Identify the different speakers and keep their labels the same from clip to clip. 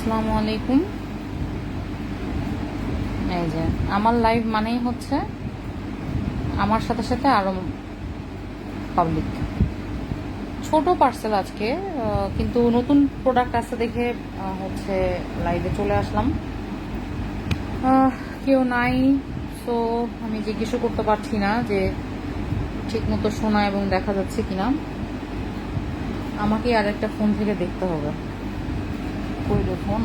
Speaker 1: আসসালামু আলাইকুম। এই যে আমার লাইভ মানেই হচ্ছে আমার সাথে সাথে আরো পাবলিক। ছোট পার্সেল আজকে, কিন্তু নতুন প্রোডাক্ট আছে দেখে হচ্ছে লাইভে চলে আসলাম। কেউ নাই, সো আমি জিজ্ঞেসও করতে পারছি না যে ঠিক মতো শোনা এবং দেখা যাচ্ছে কিনা। আমাকে আর একটা ফোন থেকে দেখতে হবে। কই রে ফোন?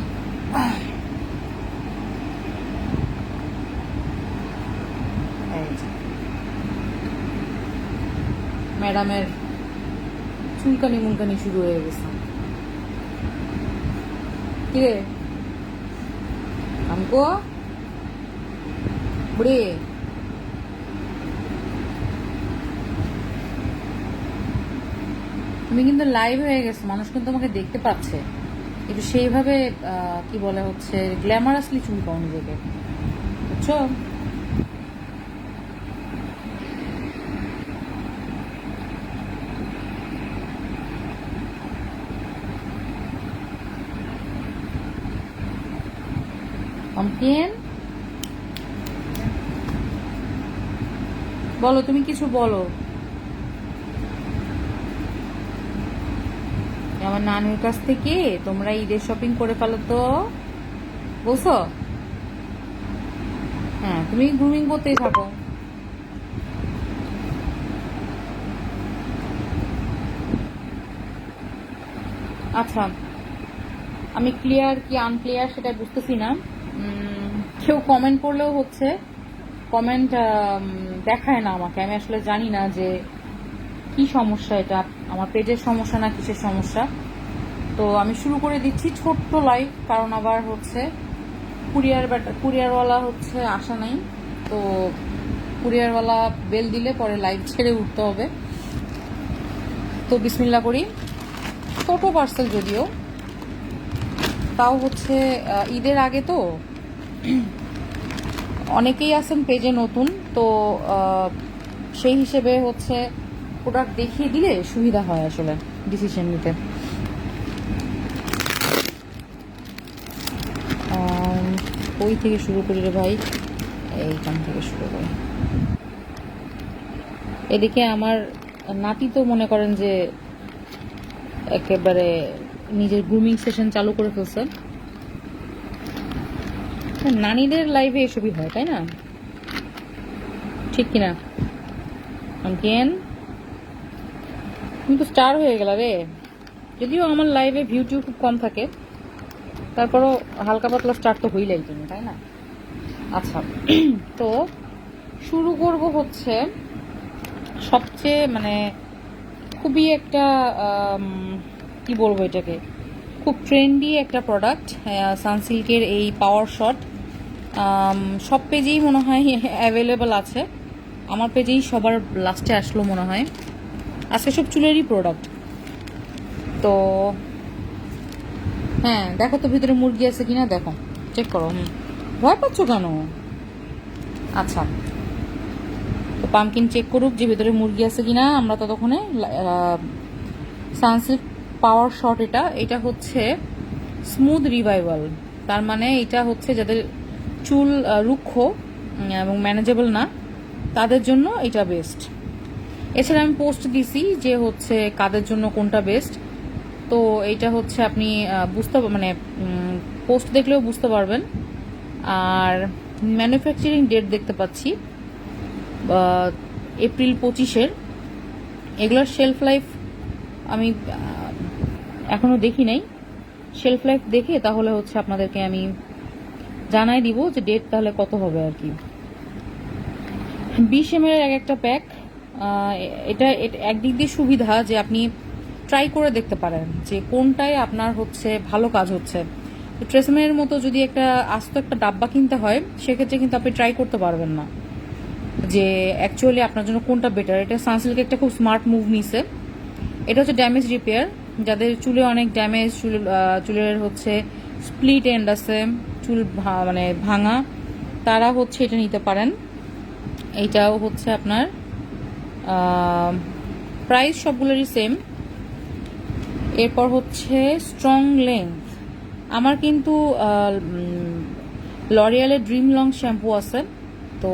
Speaker 1: এই যে ম্যাডামের চুলকানি মুলকানি শুরু হয়ে গেছে। কিরে আমকো বুড়ি, তুমি কিন্তু লাইভ হয়ে গেছো, মানুষ কিন্তু তোমাকে দেখতে পাচ্ছে। একটু সেইভাবে কি বলে হচ্ছে গ্ল্যামারাসলি চুলকাও নিজেকে, বুঝছো? পাম্পকিন, বলো, তুমি কিছু বলো। আমার নানুর কাছ থেকে তোমরা ঈদের শপিং করে ফেলো তো, বলছো? হ্যাঁ, তুমি গ্রুমিং করতেই থাকো। আচ্ছা, আমি ক্লিয়ার কি আনক্লিয়ার সেটা বুঝতেছি না। কেউ কমেন্ট করলেও হচ্ছে কমেন্ট দেখায় না আমাকে। আমি আসলে জানি না যে কি সমস্যা, এটা আমার পেজের সমস্যা না কিসের সমস্যা। তো আমি শুরু করে দিচ্ছি ছোট্ট লাইভ, কারণ আবার হচ্ছে কুরিয়ারওয়ালা হচ্ছে আসা নাই। তো কুরিয়ারওয়ালা বেল দিলে পরে লাইভ ছেড়ে উঠতে হবে। তো বিসমিল্লাহ করি। ছোট পার্সেল যদিও, তাও হচ্ছে ঈদের আগে তো অনেকেই আছেন পেজে নতুন, তো সেই হিসেবে হচ্ছে প্রোডাক্ট দেখিয়ে দিলে সুবিধা হয় আসলে ডিসিশন নিতে। ওই থেকে শুরু করি রে ভাই, এইখান থেকে শুরু করি। এদিকে আমার নাতি তো মনে করেন যে একেবারে নিজের গ্রুমিং সেশন চালু করে ফেলছে। নানীদের লাইভে এসবই হয়, তাই না? ঠিক কিনা অঙ্কেন? তুমি তো স্টার হয়ে গেল রে। যদিও আমার লাইভে ভিউ টিউ খুব কম থাকে, তারপরও হালকা পাতলা স্টার তো হইলাই তুমি, তাই না? আচ্ছা, তো শুরু করব হচ্ছে সবচেয়ে মানে খুবই একটা কি বলবো এটাকে, খুব ট্রেন্ডি একটা প্রোডাক্ট, সানসিল্কের এই পাওয়ার শট। সব পেজেই মনে হয় অ্যাভেলেবল আছে, আমার পেজেই সবার লাস্টে আসলো মনে হয়। আজকে সব চুলেরই প্রোডাক্ট। তো হ্যাঁ, দেখো তো ভিতরে মুরগি আছে কিনা, দেখো, চেক করো। ভয় পাচ্ছ কেন? আচ্ছা, তো পামকিন চেক করুক যে ভিতরে মুরগি আছে কিনা। আমরা ততক্ষণে সানসিল্ক পাওয়ার শট, এটা হচ্ছে স্মুথ রিভাইভাল। তার মানে এটা হচ্ছে যাদের চুল রুক্ষ এবং ম্যানেজেবল না, তাদের জন্য এটা বেস্ট। এছাড়া আমি পোস্ট দিছি যে হচ্ছে কাদের জন্য কোনটা বেস্ট। তো এইটা হচ্ছে আপনি বুঝতে মানে পোস্ট দেখলেও বুঝতে পারবেন। আর ম্যানুফ্যাকচারিং ডেট দেখতে পাচ্ছি এপ্রিল 25-এর। এগুলোর শেলফ লাইফ আমি এখনো দেখি নাই। শেলফ লাইফ দেখে তাহলে হচ্ছে আপনাদেরকে আমি জানাই দিব যে ডেট তাহলে কত হবে আর কি। 20 ml এক একটা প্যাক। এটা একদিক দিয়ে সুবিধা যে আপনি ট্রাই করে দেখতে পারেন যে কোনটায় আপনার হচ্ছে ভালো কাজ হচ্ছে। ট্রেসমের মতো যদি একটা আস্ত একটা ডাব্বা কিনতে হয়, সেক্ষেত্রে কিন্তু আপনি ট্রাই করতে পারবেন না যে অ্যাকচুয়ালি আপনার জন্য কোনটা বেটার। এটা সানসিল্ক একটা খুব স্মার্ট মুভ নিছে। এটা হচ্ছে ড্যামেজ রিপেয়ার। যাদের চুলে অনেক ড্যামেজ, চুলের হচ্ছে স্প্লিট এন্ড আছে, চুল মানে ভাঙা, তারা হচ্ছে এটা নিতে পারেন। এইটাও হচ্ছে আপনার প্রাইস সবগুলোরই সেম। এরপর হচ্ছে স্ট্রং লেন্থ, আমার কিন্তু লরিয়ালের ড্রিম লং শ্যাম্পু আছে, তো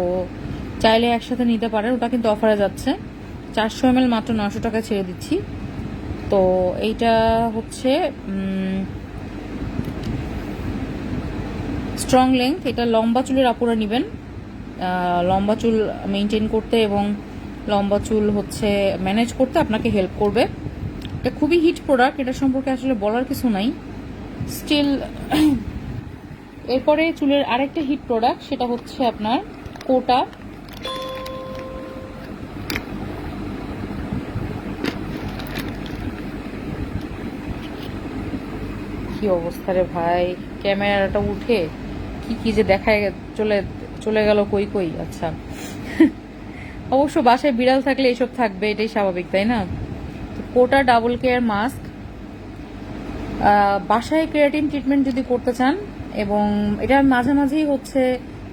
Speaker 1: চাইলে একসাথে নিতে পারেন। ওটা কিন্তু অফারে যাচ্ছে, 400 ml মাত্র 900 টাকায় ছেড়ে দিচ্ছি। তো এইটা হচ্ছে স্ট্রং লেংথ। এটা লম্বা চুলের আপুরা নেবেন, লম্বা চুল মেনটেন করতে এবং লম্বা চুল হচ্ছে ম্যানেজ করতে আপনাকে হেল্প করবে। এটা খুবই হিট প্রোডাক্ট, এটা সম্পর্কে আসলে বলার কিছু নাই। স্টিল এরপরে চুলের আরেকটা হিট প্রোডাক্ট, সেটা হচ্ছে আপনার কোটা। কি অবস্থা রে ভাই, ক্যামেরাটা উঠে কি কি যে দেখায় চলে চলে গেল কই কই। আচ্ছা, অবশ্য বাসায় বিড়াল থাকলে এসব থাকবে, এটাই স্বাভাবিক, তাই না? তো কোটা ডাবল কেয়ার মাস্ক, বাসায় কেরাটিন ট্রিটমেন্ট যদি করতে চান, এবং এটা মাঝামাঝি হচ্ছে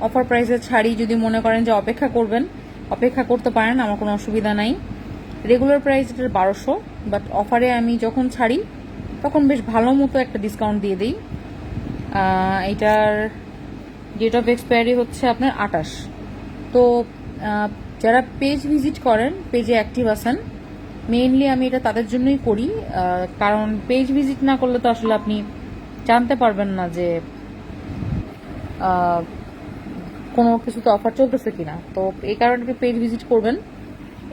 Speaker 1: অফার প্রাইসে ছাড়ি। যদি মনে করেন যে অপেক্ষা করবেন, অপেক্ষা করতে পারেন, আমার কোনো অসুবিধা নাই। রেগুলার প্রাইস এটার 1200, বাট অফারে আমি যখন ছাড়ি তখন বেশ ভালো মতো একটা ডিসকাউন্ট দিয়ে দিই। এটার ডেট অফ এক্সপায়ারি হচ্ছে আপনার 28। তো যারা পেজ ভিজিট করেন, পেজে অ্যাক্টিভ আছেন, মেইনলি আমি এটা তাদের জন্যই করি, কারণ পেজ ভিজিট না করলে তো আসলে আপনি জানতে পারবেন না যে কোনো কিছুতে অফার চলতেছে কিনা। তো এই কারণে পেজ ভিজিট করবেন,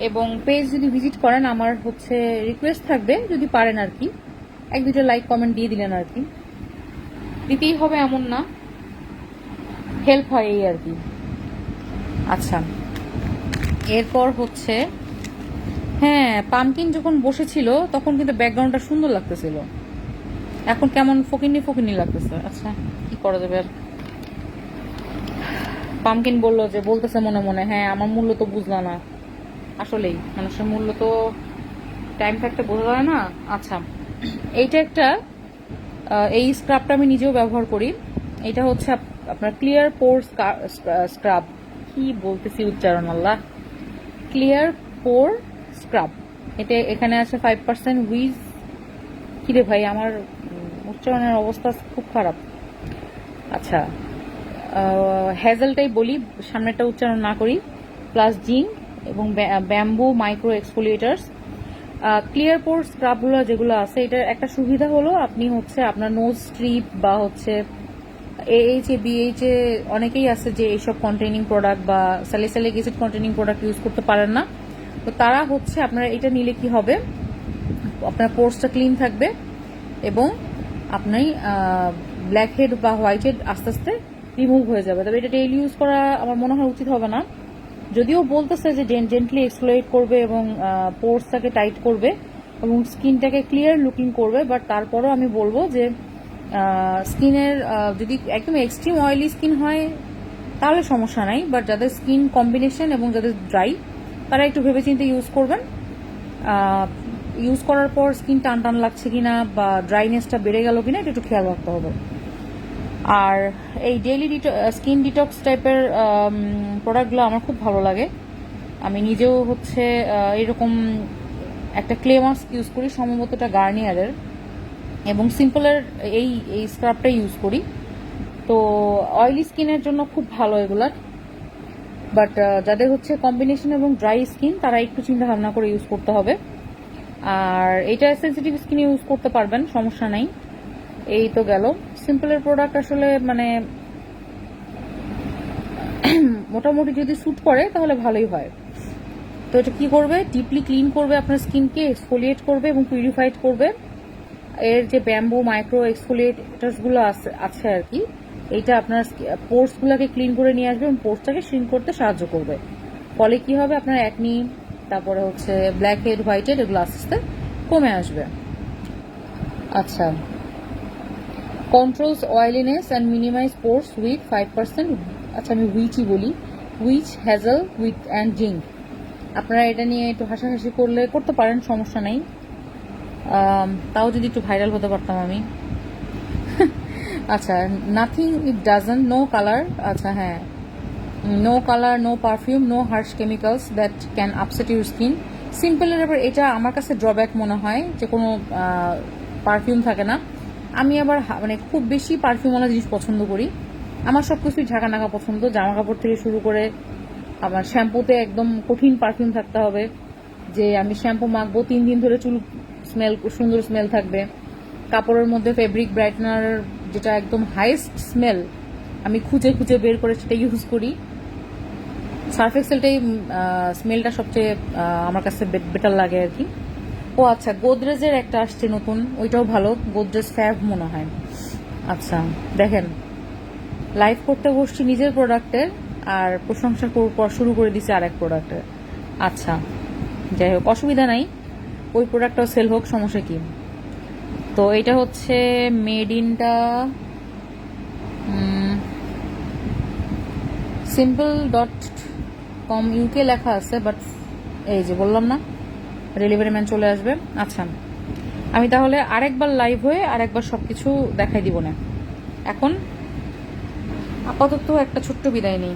Speaker 1: এবং পেজ যদি ভিজিট করেন আমার হচ্ছে রিকোয়েস্ট থাকবে, যদি পারেন আর কি 1-2টা লাইক কমেন্ট দিয়ে দিলেন আর কি। দিতেই হবে এমন না, হেল্প হয় এই আর কি। আচ্ছা, এরপর হচ্ছে হ্যাঁ, পামকিন যখন বসেছিল তখন কিন্তু ব্যাকগ্রাউন্ডটা সুন্দর লাগতেছিল, এখন কেমন ফকিনি ফকিনি লাগতেছে। আচ্ছা, কি করা যাবে আর। পামকিন বললো যে বলতেছে মনে মনে, হ্যাঁ আমার মূল্য তো বুঝলা না। আসলেই মানুষের মূল্য তো টাইম থাকতে বোঝা যায় না। আচ্ছা, এইটা একটা এই স্ক্রাবটা আমি নিজেও ব্যবহার করি। এটা হচ্ছে আপনার ক্লিয়ার পোর স্ক্রাব, কি বলতেছি উচ্চারণ আল্লাহ, ক্লিয়ার পোর স্ক্রাব। এখানে আছে 5% উইজ। কিরে ভাই, আমার উচ্চারণের অবস্থা খুব খারাপ। আচ্ছা, হ্যাজেলটাই বলি, সামনেরটা উচ্চারণ না করি। প্লাস জিঙ্ক এবং ব্যাম্বু মাইক্রো এক্সফোলিয়েটার্স। ক্লিয়ার পোর স্ক্রাবগুলো যেগুলো আছে, এটার একটা সুবিধা হলো আপনি হচ্ছে আপনার নোজ স্ট্রিপ বা হচ্ছে AHA BHA অনেকেই আছে যে এইসব কন্টেনিং প্রোডাক্ট বা salicylic acid containing product use করতে পারেন না। তো তারা হচ্ছে আপনারা এটা নিলে কি হবে, আপনার পোর্সটা ক্লিন থাকবে এবং আপনি ব্ল্যাক হেড বা হোয়াইট হেড আস্তে আস্তে রিমুভ হয়ে যাবে। তবে এটা ডেইলি ইউজ করা আমার মনে হয় উচিত হবে না, যদিও বলতেছে যে জেন্টলি এক্সফোলিয়েট করবে এবং পোর্সটাকে টাইট করবে এবং স্কিনটাকে ক্লিয়ার লুকিং করবে। বাট তারপরও আমি বলবো যে স্কিনের যদি একদম এক্সট্রিম অয়েলি স্কিন হয় তাহলে সমস্যা নাই, বাট যাদের স্কিন কম্বিনেশন এবং যাদের ড্রাই, তারা একটু ভেবেচিন্তে ইউজ করবেন। ইউজ করার পর স্কিন টান টান লাগছে কিনা বা ড্রাইনেসটা বেড়ে গেল কিনা এটা একটু খেয়াল রাখতে হবে। আর এই ডেইলি স্কিন ডিটক্স টাইপের প্রোডাক্টগুলো আমার খুব ভালো লাগে। আমি নিজেও হচ্ছে এরকম একটা ক্লে মাস্ক ইউজ করি, সম্ভবত এটা গার্নিয়ারের, এবং সিম্পলের এই স্ক্রাবটা ইউজ করি। তো অয়েলি স্কিনের জন্য খুব ভালো এগুলার, বাট যাদের হচ্ছে কম্বিনেশন এবং ড্রাই স্কিন তারা একটু চিন্তা ভাবনা করে ইউজ করতে হবে। আর এটা সেন্সিটিভ স্কিনে ইউজ করতে পারবেন, সমস্যা নাই। এই তো গেল সিম্পলের প্রোডাক্ট, আসলে মানে মোটামুটি যদি স্যুট করে তাহলে ভালোই হয়। তো এটা কি করবে, ডিপলি ক্লিন করবে আপনার স্কিনকে, এক্সফোলিয়েট করবে এবং পিউরিফাইড করবে। এর যে ব্যাম্বু মাইক্রো এক্সফোলিয়েটার্স গুলো আছে আর কি, এইটা আপনার পোর্স গুলাকে ক্লিন করে নিয়ে আসবে এবং পোর্সটাকে শ্রিঙ্ক করতে সাহায্য করবে। ফলে কি হবে, আপনার অ্যাকনি, তারপরে হচ্ছে ব্ল্যাক হেড হোয়াইট হেড এগুলো আস্তে আস্তে কমে আসবে। আচ্ছা, controls oiliness and minimise pores with 5%। আচ্ছা, আমি উইচই বলি, witch hazel with and zinc. আপনারা এটা নিয়ে একটু হাসাহাসি করতে পারেন, সমস্যা নাই। তাও যদি একটু ভাইরাল হতে পারতাম আমি। আচ্ছা, nothing it doesn't, no colour. আচ্ছা হ্যাঁ, no colour, no perfume, no harsh chemicals that can upset your skin. সিম্পলের এবার এটা আমার কাছে ড্রব্যাক মনে হয় যে কোনো পারফিউম থাকে না। আমি আবার মানে খুব বেশি পারফিউমওয়ালা জিনিস পছন্দ করি। আমার সব কিছুই ঝাঁকা নাকা পছন্দ, জামা কাপড় থেকে শুরু করে আমার শ্যাম্পুতে একদম কঠিন পারফিউম থাকতে হবে, যে আমি শ্যাম্পু মাখবো 3 দিন ধরে চুল সুন্দর স্মেল থাকবে। কাপড়ের মধ্যে ফেব্রিক ব্রাইটনার যেটা একদম হাইয়েস্ট স্মেল, আমি খুঁজে খুঁজে বের করে সেটা ইউজ করি। সার্ফ এক্সেলটাই স্মেলটা সবচেয়ে আমার কাছে বেটার লাগে আর কি। ও আচ্ছা, গোদরেজের একটা আসছে নতুন, ওইটাও ভালো, গোদরেজ ফ্যাব মনে হয়। আচ্ছা দেখেন, লাইভ করতে বসছি নিজের প্রোডাক্টের, আর প্রশংসা শুরু করে দিছে আরেক প্রোডাক্টের। আচ্ছা যাই হোক, অসুবিধা নাই, ওই প্রোডাক্টটাও সেল হোক, সমস্যা কি। তো এটা হচ্ছে মেড simple.com UK লেখা আছে, বাট এই যে বললাম না, ডেলিভারি ম্যান চলে আসবে। আচ্ছা, আমি তাহলে আরেকবার লাইভ হয়ে আরেকবার সবকিছু দেখাই দিব না। এখন আপাতত একটা ছোট্ট বিদায় নেই।